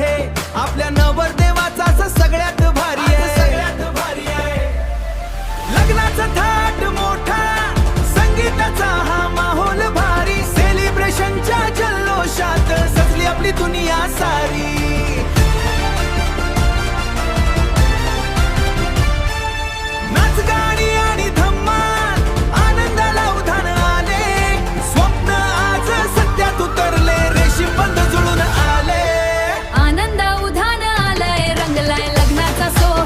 आहे आपल्या नवरदेवाचा सगळ्यात भारी आहे, सगळ्यात भारी आहे। लग्नाचा थाट मोठा, संगीताचा हा माहोल भारी, सेलिब्रेशनच्या जल्लोषात सजली आपली दुनिया सारी। नाच गाणी आणि धम्माल, आनंदाला उधाण आले, स्वप्न आज सत्यात उतरले, रेशीम बंध जुळून आले। आनंद उधाण आलाय, रंगलाय लग्नाचा सोहळा।